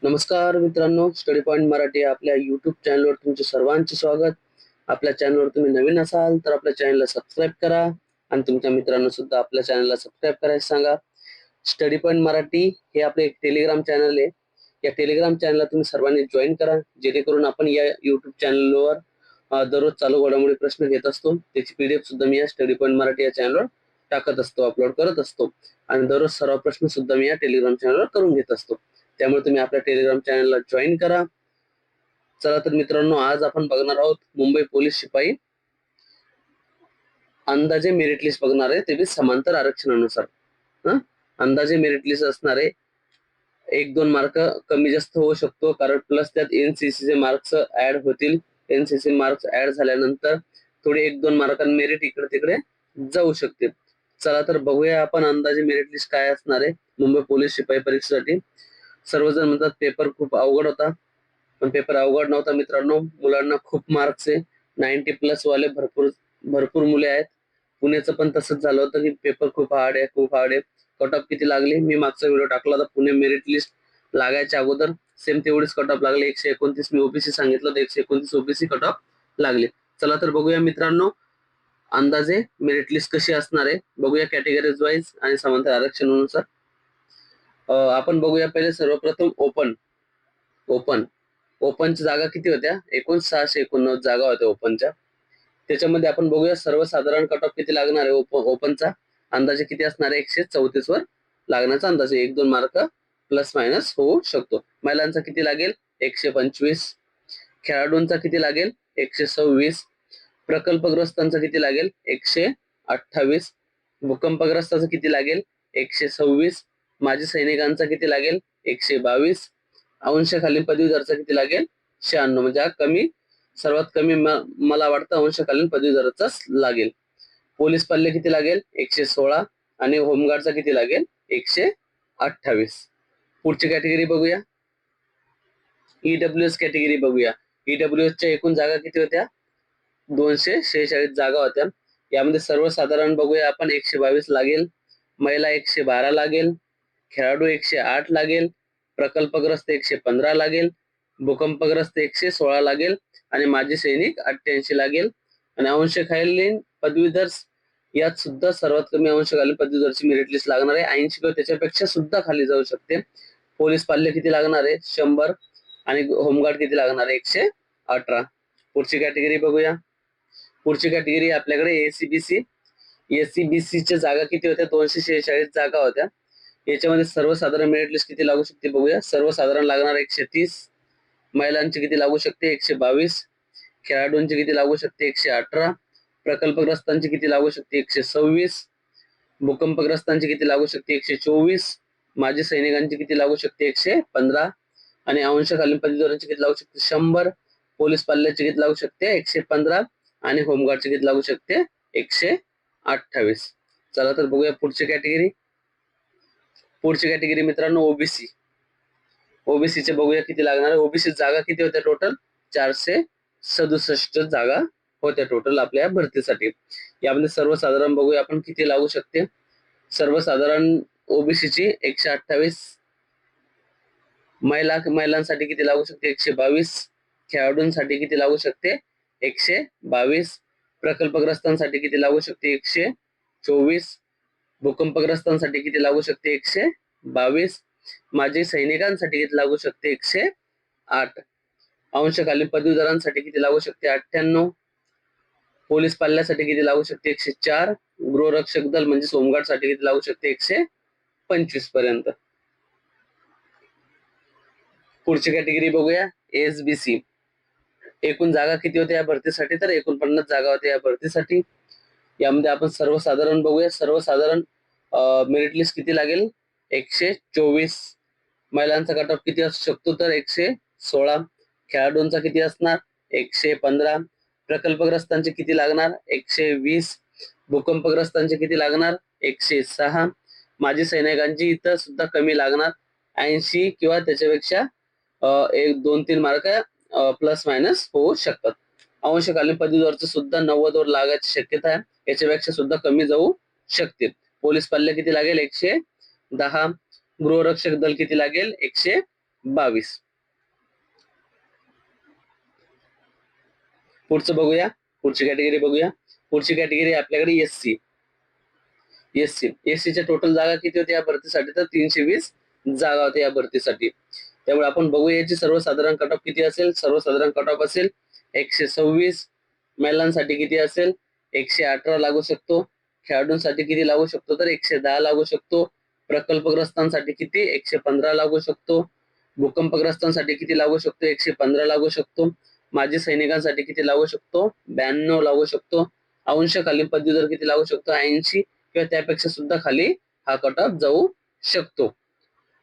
नमस्कार मित्रांनो, study point Marathi आपल्या युट्यूब चॅनलवर तुमचे सर्वांचे स्वागत. आपल्या चॅनलवर तुम्ही नवीन असाल तर आपल्या चॅनलला सबस्क्राईब करा आणि तुमच्या मित्रांना सुद्धा आपल्या चॅनलला सबस्क्राईब करायला सांगा. स्टडी पॉइंट मराठी हे आपले एक टेलिग्राम चॅनल आहे. या टेलिग्राम चॅनलला तुम्ही सर्वांनी जॉईन करा, जेणेकरून आपण या युट्यूब चॅनलवर दररोज चालू घडामोडी प्रश्न घेत असतो. त्याची पीडीएफ सुद्धा मी या स्टडी पॉइंट मराठी या चॅनलवर टाकत असतो, अपलोड करत असतो आणि दररोज सर्व प्रश्न सुद्धा मी या टेलिग्राम चॅनलवर करून घेत असतो. त्यामुळे तुम्ही आपल्या टेलिग्राम चॅनलला जॉईन करा. चला तर मित्रांनो, आज आपण बघणार आहोत मुंबई पोलीस शिपाई अंदाजे मेरिट लिस्ट बघणार आहे, ते बी समांतर आरक्षणानुसार. अंदाजे मेरिट लिस्ट असणार आहे. 1-2 मार्क कमी जास्त होऊ शकतो, कारण प्लस त्यात एनसीसी चे मार्क्स ऍड होतील. एनसीसी मार्क्स ऍड झाल्यानंतर थोडे 1-2 मार्कांनी मेरिट इकडे तिकडे जाऊ शकते. चला तर बघूया आपण अंदाजे मेरिट लिस्ट काय असणार आहे मुंबई पोलीस शिपाई परीक्षेसाठी. सर्वजण म्हणतात पेपर खूप अवघड होता, पण पेपर अवघड नव्हता मित्रांनो. मुलांना खूप मार्क्स आहे, 90+ वाले भरपूर भरपूर मुले आहेत. पुण्याचं पण तसंच झालं होतं की पेपर खूप हार्ड आहे. कट ऑफ किती लागली मी मागचा व्हिडिओ टाकला होता. पुणे मेरिट लिस्ट लागायच्या अगोदर सेम तेवढीच कट ऑफ लागले. 129 मी ओबीसी सांगितलं होतं, 129 ओबीसी कट ऑफ लागले. चला तर बघूया मित्रांनो अंदाजे मेरिट लिस्ट कशी असणार आहे. बघूया कॅटेगरीज वाईज आणि समांतर आरक्षणानुसार. आपण बघूया पहिले सर्वप्रथम ओपनच्या जागा किती होत्या. एकूण 689 जागा होत्या ओपनच्या. त्याच्यामध्ये आपण बघूया सर्वसाधारण कट ऑफ किती लागणार आहे. ओपनचा अंदाजे किती असणार आहे, 134 वर लागण्याचा अंदाजे. 1-2 मार्क प्लस मायनस होऊ शकतो. महिलांचा किती लागेल, 125. खेळाडूंचा किती लागेल, 126. प्रकल्पग्रस्तांचा किती लागेल, 128. भूकंपग्रस्तांचा किती लागेल, 126. माजी सैनिकांचा किती लागेल, 122. अंशकालीन पदवीधरचा किती लागेल, 96. म्हणजे हा कमी, सर्वात कमी मला वाटतं अंशकालीन पदवीधरचाच लागेल. पोलीस पल्ले किती लागेल, 116. आणि होमगार्डचा किती लागेल, 128. पुढची कॅटेगरी बघूया, ईडब्ल्यूएस कॅटेगरी बघूया. ईडब्ल्यूएसच्या एकूण जागा किती होत्या, 246 जागा होत्या. यामध्ये सर्वसाधारण बघूया आपण, 122 लागेल. महिला 112 लागेल. खेळाडू 108 लागेल. प्रकल्पग्रस्त 115 लागेल. भूकंपग्रस्त 116 लागेल आणि माजी सैनिक 88 लागेल. आणि अंशकालीन पदवीधर यात सुद्धा सर्वात कमी अंशकालीन पदवीधरची मेरिट लिस्ट लागणार आहे. 80 किंवा त्याच्यापेक्षा सुद्धा खाली जाऊ शकते. पोलीस पाल्य किती लागणार आहे, 100. आणि होमगार्ड किती लागणार आहे, 118. पुढची कॅटेगरी बघूया. पुढची कॅटेगरी आपल्याकडे एसीबीसी. एसीबीसीच्या जागा किती होत्या, 246 जागा होत्या. याच्यामध्ये सर्वसाधारण मेरिट लिस्ट किती लागू शकते बघूया. सर्वसाधारण लागणार 130. महिलांची किती लागू शकते, 122. खेळाडूंची किती लागू शकते, 118. प्रकल्पग्रस्तांची किती लागू शकते, 126. भूकंपग्रस्तांची किती लागू शकते, 124. माजी सैनिकांची किती लागू शकते, 115. आणि अंशकालीन पदवीधरांची किती लागू शकते, 100. पोलीस पाल्याची किती लागू शकते, 115. आणि होमगार्डची किती लागू शकते, 128. चला तर बघूया पुढची कॅटेगरी. पुढची कॅटेगरी मित्रांनो ओबीसी. ओबीसीचे बघूया किती लागणार आहे. ओबीसी जागा किती होत्या टोटल, 467 जागा होत्या टोटल आपल्या भरतीसाठी. यामध्ये सर्वसाधारण बघूया आपण किती लागू शकते. सर्वसाधारण ओबीसीची 128. महिलांसाठी किती लागू शकते, 122. खेळाडूंसाठी किती लागू शकते, 122. प्रकल्पग्रस्तांसाठी किती लागू शकते, 124. भूकंपग्रस्तांसाठी किती लागू शकते, 122. माजी सैनिकांसाठी किती लागू शकते, 108. अंशकालीन पदवीधरांसाठी किती लागू शकते, 98. पोलीस पाल्यासाठी किती लागू शकते, 104. गृहरक्षक दल म्हणजे होमगार्ड साठी किती लागू शकते, 125 पर्यंत. पुढची कॅटेगरी बघूया एसबीसी. एकूण जागा किती होत्या या भरतीसाठी, तर 49 जागा होत्या या भरतीसाठी. यामध्ये आपण सर्वसाधारण बघूया. सर्वसाधारण मेरिट लिस्ट किती लागेल, 124. महिलांचा कट ऑफ किती असू शकतो, तर 116. खेळाडूंचा किती असणार, 115. प्रकल्पग्रस्तांचे किती लागणार, 120. भूकंपग्रस्तांचे किती लागणार, 106. माजी सैनिकांची इथं सुद्धा कमी लागणार, 80 किंवा त्याच्यापेक्षा 1-2-3 मार्क प्लस मायनस होऊ शकतात. अंशकालीन पदवीधरचं सुद्धा 90 वर लागायची शक्यता आहे, याच्यापेक्षा सुद्धा कमी जाऊ शकते. पोलीस पल्ले किती लागेल, 110. गृहरक्षक दल किती लागेल, 22. पुढचं बघूया, पुढची कॅटेगरी बघूया. पुढची कॅटेगरी आपल्याकडे एससी. एससीच्या टोटल जागा किती होत्या या भरतीसाठी? तर 320 जागा होत्या या भरतीसाठी. त्यामुळे आपण बघूया याची सर्वसाधारण कट ऑफ किती असेल. सर्वसाधारण कट ऑफ असेल 126. महिलांसाठी किती असेल? 118 लागू शकतो. खेळाडूंसाठी किती लागू शकतो? तर 110 लागू शकतो. प्रकल्पग्रस्तांसाठी किती? 115 लागू शकतो. भूकंपग्रस्तांसाठी किती लागू शकतो? 115 लागू शकतो. माजी सैनिकांसाठी किती लागू शकतो? 92 लागू शकतो. अंशकालीन पदवीधर किती लागू शकतो? 80 किंवा त्यापेक्षा सुद्धा खाली हा कट ऑफ जाऊ शकतो.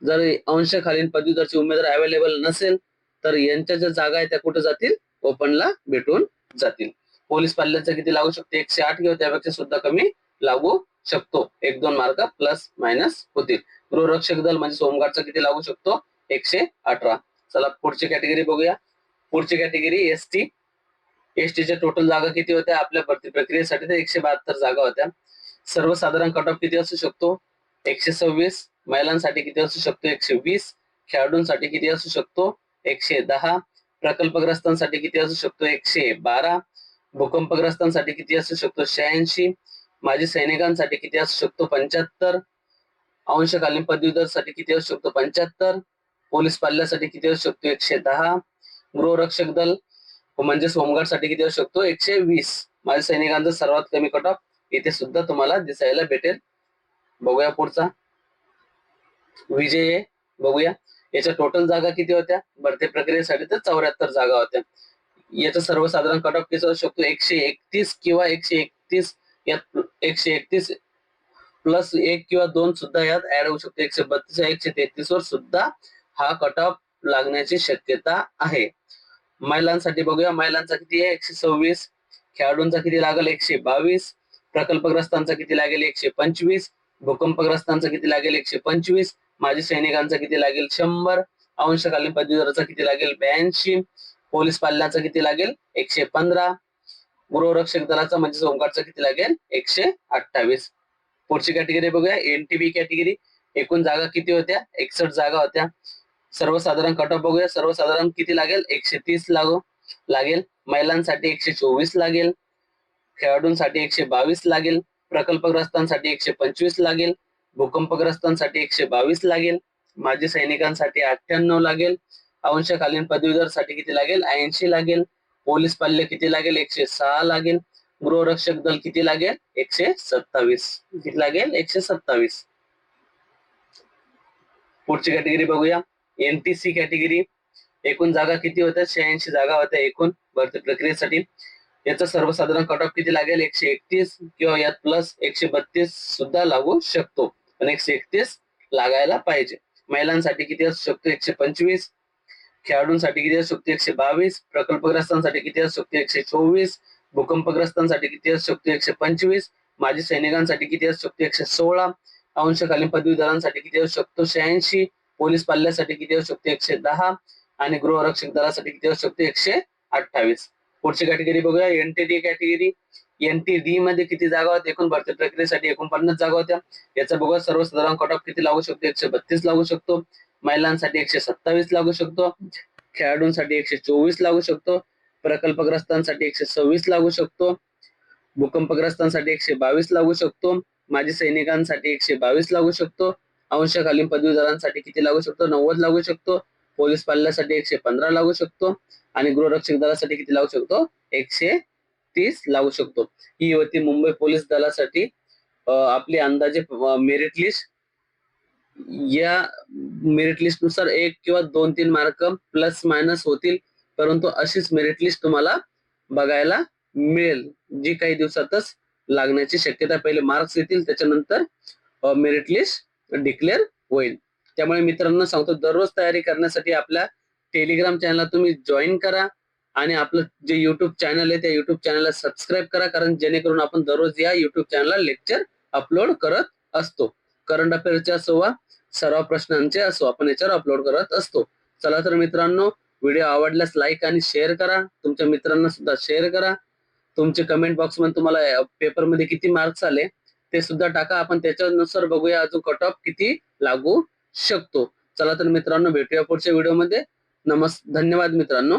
जर अंशकालीन पदवीधरचे उमेदवार अवेलेबल नसेल तर यांच्या ज्या जागा आहेत त्या कुठे जातील? ओपनला भेटून जातील. पोलीस पाल्यांचा किती लागू शकतो? 108 किंवा त्यापेक्षा सुद्धा कमी लागू शकतो. 1-2 मार्क प्लस मायनस होतील. गृहरक्षक दल म्हणजे होमगार्डचा किती लागू शकतो? 118. चला पुढची कॅटेगरी बघूया. पुढची कॅटेगरी एसटी. एसटीच्या टोटल जागा किती होत्या आपल्या भरती प्रक्रियेसाठी? तर 172 जागा होत्या. सर्वसाधारण कट ऑफ किती असू शकतो? 126. महिलांसाठी किती असू शकतो? 120. खेळाडूंसाठी किती असू शकतो? 110. प्रकल्पग्रस्तांसाठी किती असू शकतो? 112. भूकंपग्रस्तांसाठी किती असू शकतो? 86. माजी सैनिकांसाठी किती असू शकतो? 75. अंशकालीन पदवीधर साठी किती असू शकतो? 75. पोलीस पाल्यासाठी किती असू शकतो? 110. गृहरक्षक दल म्हणजेच होमगार्ड साठी किती असू शकतो? 120. माजी सैनिकांचा सर्वात कमी कट ऑफ इथे सुद्धा तुम्हाला दिसायला भेटेल. बघूया पुढचा विजय बघूया. याच्या टोटल जागा किती होत्या भरती प्रक्रियेसाठी? तर 74 जागा होत्या. याचा सर्वसाधारण कट ऑफ किती असू शकतो? 131 किंवा 131. यात 131 प्लस 1 किंवा 2 सुद्धा यात ऍड होऊ शकतो. 132 133 वर सुद्धा हा कट ऑफ लागण्याची शक्यता आहे. महिलांसाठी बघूया. महिलांचा किती आहे? 126. खेळाडूंचा किती लागेल? 122. प्रकल्पग्रस्तांचा किती लागेल? 125. भूकंपग्रस्तांचा किती लागेल? 125. माजी सैनिकांचा किती लागेल? 100. अंशकालीन पदवीधराचा किती लागेल? 82. पोलीस पाल्याचा किती लागेल? 115. गृहरक्षक दलाचा म्हणजे होमगार्डचा किती लागेल? 128. पुढची कॅटेगरी बघूया. NTB category. एकूण जागा किती होत्या? 61 जागा होत्या. सर्वसाधारण कट ऑफ बघूया. सर्वसाधारण किती लागेल? 130 लागेल. महिलांसाठी 124 लागेल. खेळाडूंसाठी 122 लागेल. प्रकल्पग्रस्तांसाठी 125 लागेल. भूकंपग्रस्तांसाठी 122 लागेल. माजी सैनिकांसाठी 98 लागेल. अंशकालीन पदवीधर साठी किती लागेल? 80 लागेल. पोलीस पाल्य किती लागेल? 106 लागेल. गृहरक्षक दल किती लागेल? 127. किती लागेल? 127. पुढची कॅटेगरी बघूया. NTC category. एकूण जागा किती होत्या? 86 जागा होत्या एकूण भरती प्रक्रियेसाठी. याचा सर्वसाधारण कट ऑफ किती लागेल? 131 किंवा यात प्लस 132 सुद्धा लागू शकतो. पण 131 लागायला पाहिजे. महिलांसाठी किती असू शकतो? 125. खेळाडूंसाठी किती असू शकतो? 122. प्रकल्पग्रस्तांसाठी किती असू शकतो? 124. भूकंपग्रस्तांसाठी किती असू शकतो? 125. माजी सैनिकांसाठी किती असू शकतो? 116. अंशकालीन पदवीधरांसाठी किती असू शकतो? 86. पोलीस पाल्यासाठी किती असू शकतो? 110. आणि गृहरक्षक दलासाठी किती असू शकतो? 128. पुढची कॅटेगरी बघूया. NTD category. एनटीडी मध्ये किती जागा होत्या एकूण भरती प्रक्रियेसाठी? 49 जागा होत्या. याचा बघूया सर्वसाधारण कट ऑफ किती लागू शकतो? 132 लागू शकतो. महिलांसाठी 127 लागू शकतो. खेळाडूंसाठी 124 लागू शकतो. प्रकल्पग्रस्तांसाठी 126 लागू शकतो. भूकंपग्रस्तांसाठी 122 लागू शकतो. माजी सैनिकांसाठी 122 लागू शकतो. अंशकालीन पदवीधरांसाठी किती लागू शकतो? 90 लागू शकतो. पोलीस पाल्यासाठी 115 लागू शकतो. आणि गृहरक्षक दलासाठी किती लागू शकतो? 130 लागू शकतो. ही होती मुंबई पोलीस दलासाठी आपली अंदाजे मेरिट लिस्ट. या मेरिट लिस्ट नुसार 1 किंवा 2-3 मार्क प्लस मायनस होतील, परंतु अशीच मेरिट लिस्ट तुम्हाला बघायला मिळेल जी काही दिवसातच लागण्याची शक्यता. पहिले मार्क्स येतील त्याच्यानंतर मेरिट लिस्ट डिक्लेअर होईल. त्यामुळे मित्रांनो सांगतो, दररोज तयारी करण्यासाठी आपल्या टेलिग्राम चॅनलला तुम्ही जॉईन करा आणि आपलं जे युट्यूब चॅनल आहे त्या युट्यूब चॅनलला सबस्क्राईब करा, कारण जेणेकरून आपण दररोज या युट्यूब चॅनलला लेक्चर अपलोड करत असतो. करंट अफेअरच्या असो वा सराव प्रश्नांचे असो आपण याच्यावर अपलोड करत असतो. चला तर मित्रांनो, व्हिडिओ आवडल्यास लाईक आणि शेअर करा. तुमच्या मित्रांना सुद्धा शेअर करा. तुमचे कमेंट बॉक्स मध्ये तुम्हाला पेपरमध्ये किती मार्क्स आले ते सुद्धा टाका. आपण त्याच्यानुसार बघूया अजून कट ऑफ किती लागू शकतो. चला तर मित्रांनो, भेटूया पुढच्या व्हिडिओमध्ये. धन्यवाद मित्रांनो.